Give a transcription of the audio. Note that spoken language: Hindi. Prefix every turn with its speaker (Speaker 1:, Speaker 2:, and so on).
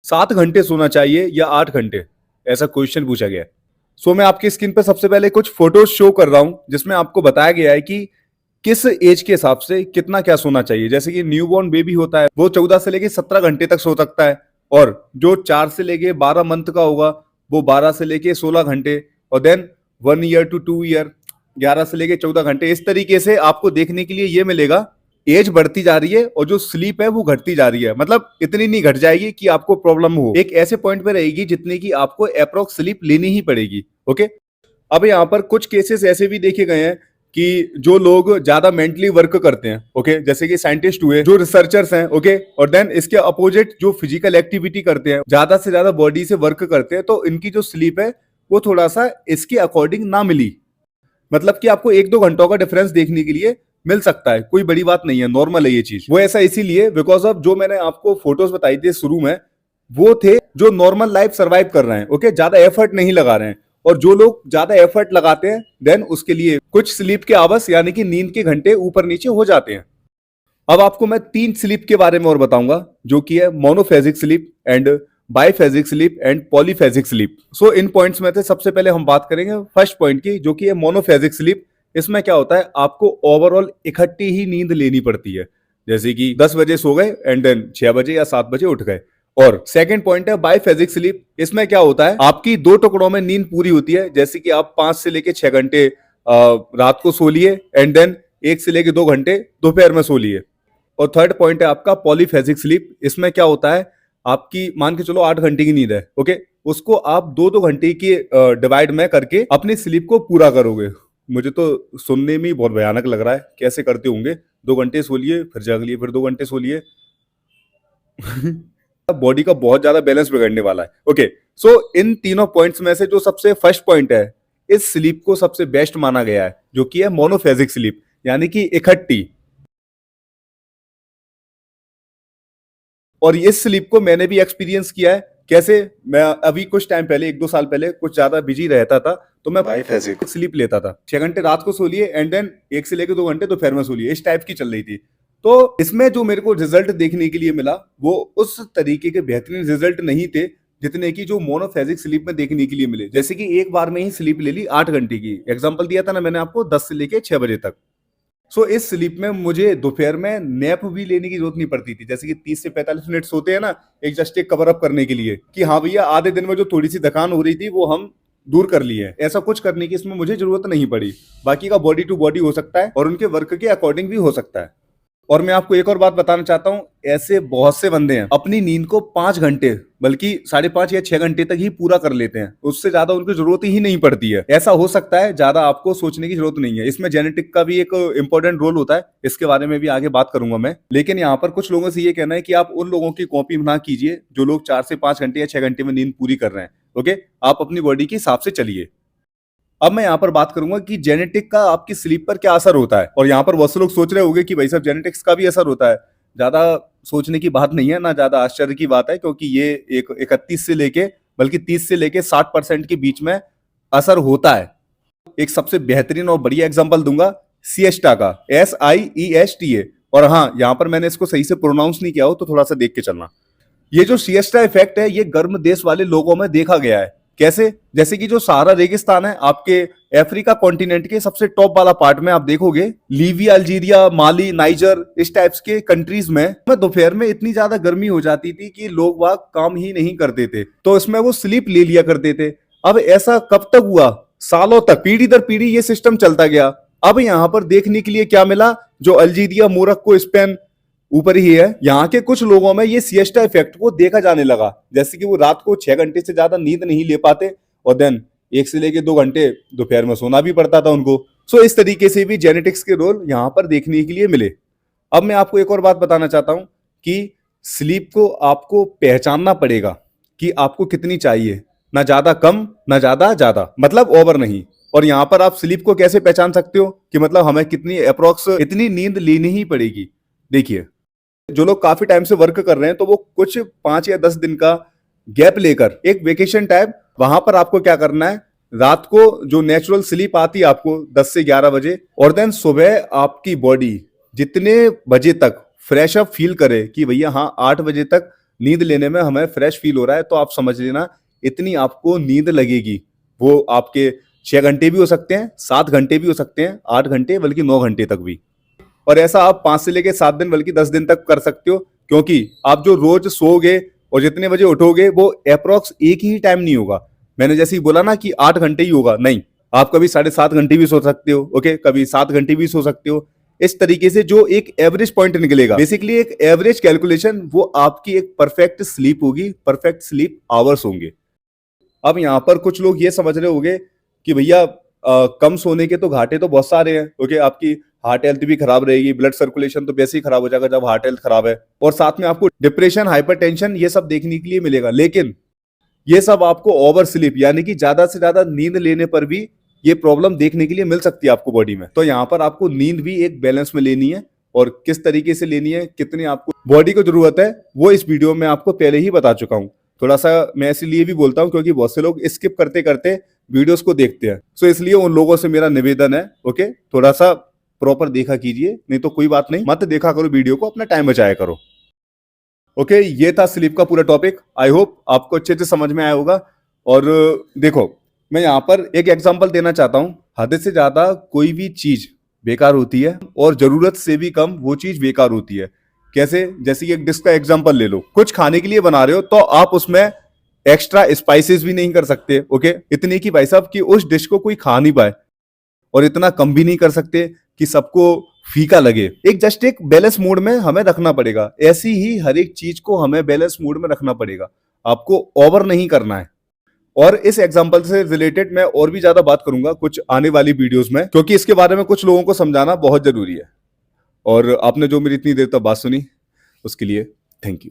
Speaker 1: 7 घंटे सोना चाहिए या 8 घंटे, ऐसा क्वेश्चन पूछा गया है। सो मैं आपकी स्क्रीन पर सबसे पहले कुछ फोटोज शो कर रहा हूं जिसमें आपको बताया गया है कि किस एज के हिसाब से कितना क्या सोना चाहिए। जैसे कि न्यूबॉर्न बेबी होता है वो 14 से लेके 17 घंटे तक सो सकता है, और जो 4 से लेके 12 मंथ का होगा वो 12 से लेके 16 घंटे, और देन 1 ईयर टू 2 ईयर 11 से लेके 14 घंटे। इस तरीके से आपको देखने के लिए ये मिलेगा। एज बढ़ती जा रही है और जो स्लीप है वो घटती जा रही है, मतलब इतनी नहीं घट जाएगी कि आपको प्रॉब्लम हो, एक ऐसे पॉइंट पे रहेगी जितने की आपको अप्रोक्स स्लीप लेनी ही पड़ेगी। ओके, अब यहाँ पर कुछ केसेस ऐसे भी देखे गए हैं कि जो लोग ज्यादा मेंटली वर्क करते हैं, ओके, जैसे कि साइंटिस्ट हुए, जो रिसर्चर्स हैं, ओके, और देन इसके अपोजिट जो फिजिकल एक्टिविटी करते हैं, ज्यादा से ज्यादा बॉडी से वर्क करते हैं, तो इनकी जो स्लीप है वो थोड़ा सा इसके अकॉर्डिंग ना मिली। मतलब कि आपको 1-2 घंटों का डिफरेंस देखने के लिए मिल सकता है, कोई बड़ी बात नहीं है, नॉर्मल है ये चीज। वो ऐसा इसीलिए बिकॉज ऑफ जो मैंने आपको फोटोज बताई थी शुरू में, वो थे जो नॉर्मल लाइफ सर्वाइव कर रहे हैं, ओके, ज्यादा एफर्ट नहीं लगा रहे हैं। और जो लोग ज्यादा एफर्ट लगाते हैं देन उसके लिए कुछ स्लीप के आवर्स यानी कि नींद के घंटे ऊपर नीचे हो जाते हैं। अब आपको मैं 3 स्लीप के बारे में और बताऊंगा, जो कि है monophasic sleep and biphasic sleep and polyphasic sleep. So इन पॉइंट्स में से सबसे पहले हम बात करेंगे फर्स्ट पॉइंट की, जो कि है मोनोफेजिक स्लीप। इसमें क्या होता है, आपको ओवरऑल इकट्ठी ही नींद लेनी पड़ती है, जैसे कि 10 बजे सो गए एंड देन 6 बजे या 7 बजे उठ गए। और सेकंड पॉइंट है बाइफेजिक स्लीप। इसमें क्या होता है, आपकी 2 टुकड़ों में नींद पूरी होती है, जैसे कि आप 5 से लेके 6 घंटे रात को सो लिए एंड देन 1 से लेके 2 घंटे दोपहर में सो लिए। और थर्ड पॉइंट है आपका पॉलीफेजिक स्लीप। इसमें क्या होता है, आपकी मान के चलो 8 घंटे की नींद है, ओके, उसको आप 2-2 घंटे की डिवाइड में करके अपनी स्लीप को पूरा करोगे। मुझे तो सुनने में ही बहुत भयानक लग रहा है, कैसे करते होंगे। 2 घंटे सो लिए, फिर जाग लिए, फिर 2 घंटे सो लिए। बॉडी का बहुत ज्यादा बैलेंस बिगड़ने वाला है। ओके, सो इन तीनों पॉइंट्स में से जो सबसे फर्स्ट पॉइंट है, इस स्लीप को सबसे बेस्ट माना गया है, जो कि है मोनोफेजिक स्लीप, यानी कि इकट्ठी। और इस स्लीप को मैंने भी एक्सपीरियंस किया है। कैसे, मैं अभी कुछ टाइम पहले 1-2 साल पहले कुछ ज्यादा बिजी रहता था, तो मैं बाइफेजिक स्लीप लेता था। 6 घंटे रात को सो लिए एंड देन 1 से लेकर 2 घंटे दोपहर में सो लिए, इस टाइप की चल रही थी। तो इसमें जो मेरे को रिजल्ट देखने के लिए मिला वो उस तरीके के बेहतरीन रिजल्ट नहीं थे जितने की जो मोनोफेजिक स्लीप में देखने के लिए मिले। जैसे कि एक बार में ही स्लीप ले ली 8 घंटे की, एग्जाम्पल दिया था ना मैंने आपको, 10 से लेके 6 बजे तक। सो इस स्लीप में मुझे दोपहर में नैप भी लेने की जरूरत नहीं पड़ती थी, जैसे कि 30 से 45 मिनट सोते हैं ना, एक जस्ट एक कवर अप करने के लिए कि हाँ भैया आधे दिन में जो थोड़ी सी थकान हो रही थी वो हम दूर कर लिए। ऐसा कुछ करने की इसमें मुझे जरूरत नहीं पड़ी। बाकी का बॉडी टू बॉडी हो सकता है और उनके वर्क के अकॉर्डिंग भी हो सकता है। और मैं आपको एक और बात बताना चाहता हूं, ऐसे बहुत से बंदे हैं अपनी नींद को 5 घंटे बल्कि 5.5 या 6 घंटे तक ही पूरा कर लेते हैं, उससे ज्यादा उनको जरूरत ही नहीं पड़ती है। ऐसा हो सकता है, ज्यादा आपको सोचने की जरूरत नहीं है। इसमें जेनेटिक का भी एक इंपॉर्टेंट रोल होता है, इसके बारे में भी आगे बात करूंगा मैं। लेकिन यहाँ पर कुछ लोगों से ये कहना है कि आप उन लोगों की कॉपी ना कीजिए जो लोग 4 से 5 घंटे या 6 घंटे में नींद पूरी कर रहे हैं। ओके, आप अपनी बॉडी के हिसाब से चलिए। अब मैं यहाँ पर बात करूंगा कि जेनेटिक का आपकी स्लीप पर क्या असर होता है। और यहाँ पर बहुत से लोग सोच रहे होंगे कि भाई साहब जेनेटिक्स का भी असर होता है। ज्यादा सोचने की बात नहीं है, ना ज्यादा आश्चर्य की बात है, क्योंकि ये एक 31 से लेके बल्कि 30 से लेके 60% के बीच में असर होता है। एक सबसे बेहतरीन और बढ़िया एग्जाम्पल दूंगा सिएस्टा का, SIESTA। और हाँ, यहाँ पर मैंने इसको सही से प्रोनाउंस नहीं किया हो तो थोड़ा सा देख के चलना। ये जो सिएस्टा इफेक्ट है ये गर्म देश वाले लोगों में देखा गया है। कैसे, जैसे कि जो सहारा रेगिस्तान है आपके अफ्रीका कॉन्टिनेंट के सबसे टॉप वाला पार्ट में आप देखोगे, लीबिया, अल्जीरिया, माली, नाइजर, इस टाइप्स के कंट्रीज में दोपहर में इतनी ज्यादा गर्मी हो जाती थी कि लोग वहां काम ही नहीं करते थे, तो इसमें वो स्लीप ले लिया करते थे। अब ऐसा कब तक हुआ, सालों तक, पीढ़ी दर पीढ़ी ये सिस्टम चलता गया। अब यहां पर देखने के लिए क्या मिला, जो अल्जीरिया, मोरक्को, स्पेन ऊपर ही है, यहाँ के कुछ लोगों में ये सिएस्टा इफेक्ट को देखा जाने लगा। जैसे कि वो रात को 6 घंटे से ज्यादा नींद नहीं ले पाते और देन 1 से लेके 2 घंटे दोपहर में सोना भी पड़ता था उनको। सो इस तरीके से भी जेनेटिक्स के रोल यहाँ पर देखने के लिए मिले। अब मैं आपको एक और बात बताना चाहता हूं कि स्लीप को आपको पहचानना पड़ेगा कि आपको कितनी चाहिए, ना ज्यादा कम ना ज्यादा ज्यादा, मतलब ओवर नहीं। और यहाँ पर आप स्लीप को कैसे पहचान सकते हो कि मतलब हमें कितनी अप्रोक्स इतनी नींद लेनी ही पड़ेगी। देखिए, जो लोग काफी टाइम से वर्क कर रहे हैं तो वो कुछ 5 या 10 दिन का गैप लेकर एक वेकेशन टाइप, वहां पर आपको क्या करना है, रात को जो नेचुरल स्लीप आती है आपको 10 से 11 बजे, और देन सुबह आपकी बॉडी जितने बजे तक फ्रेश अप फील करे कि भैया हाँ 8 बजे तक नींद लेने में हमें फ्रेश फील हो रहा है, तो आप समझ लेना इतनी आपको नींद लगेगी। वो आपके 6 घंटे भी हो सकते हैं, 7 घंटे भी हो सकते हैं, 8 घंटे बल्कि 9 घंटे तक भी। और ऐसा आप 5 से लेके 7 दिन बल्कि 10 दिन तक कर सकते हो, क्योंकि आप जो रोज सोओगे और जितने बजे उठोगे वो अप्रोक्स एक ही टाइम नहीं होगा। मैंने जैसे ही बोला ना कि 8 घंटे ही होगा, नहीं, आप कभी 7.5 घंटे भी सो सकते हो, ओके, कभी 7 घंटे भी सो सकते हो। इस तरीके से जो एक एवरेज पॉइंट निकलेगा, बेसिकली एक एवरेज कैलकुलेशन, वो आपकी एक परफेक्ट स्लीप होगी, परफेक्ट स्लीप आवर्स होंगे। अब यहाँ पर कुछ लोग ये समझ रहे होंगे कि भैया कम सोने के तो घाटे तो बहुत सारे हैं, ओके, आपकी हार्ट हेल्थ भी खराब रहेगी, ब्लड सर्कुलेशन तो वैसे ही खराब हो जाएगा जब हार्ट हेल्थ खराब है, और साथ में आपको डिप्रेशन, हाइपरटेंशन ये सब देखने के लिए मिलेगा। लेकिन ये सब आपको ओवर स्लीप यानी कि ज्यादा से ज्यादा नींद लेने पर भी ये प्रॉब्लम देखने के लिए मिल सकती है आपको बॉडी में। तो यहाँ पर आपको नींद भी एक बैलेंस में लेनी है, और किस तरीके से लेनी है, कितनी आपको बॉडी को जरूरत है, वो इस वीडियो में आपको पहले ही बता चुका हूँ। थोड़ा सा मैं इसलिए भी बोलता हूँ क्योंकि बहुत से लोग स्किप करते करते वीडियोस को देखते हैं, सो इसलिए उन लोगों से मेरा निवेदन है, ओके, थोड़ा सा प्रॉपर देखा कीजिए, नहीं तो कोई बात नहीं, मत देखा करो वीडियो को, अपना टाइम बचाया करो। ओके, ये था स्लीप का पूरा टॉपिक। आई होप आपको अच्छे से समझ में आया होगा। और देखो, मैं यहाँ पर एक एग्जांपल देना चाहता हूँ। हद से ज्यादा कोई भी चीज बेकार होती है और जरूरत से भी कम वो चीज बेकार होती है। कैसे? जैसे कि एक डिश का एग्जांपल ले लो। कुछ खाने के लिए बना रहे हो तो आप उसमें एक्स्ट्रा स्पाइसेस भी नहीं कर सकते, ओके, इतने की भाई साहब कि उस डिश को कोई खा नहीं पाए, और इतना कम भी नहीं कर सकते कि सबको फीका लगे। एक जस्ट एक बैलेंस मूड में हमें रखना पड़ेगा। ऐसी ही हर एक चीज को हमें बैलेंस मूड में रखना पड़ेगा, आपको ओवर नहीं करना है। और इस एग्जांपल से रिलेटेड मैं और भी ज्यादा बात करूंगा कुछ आने वाली वीडियोस में, क्योंकि इसके बारे में कुछ लोगों को समझाना बहुत जरूरी है। और आपने जो मेरी इतनी देर तक बात सुनी उसके लिए थैंक यू।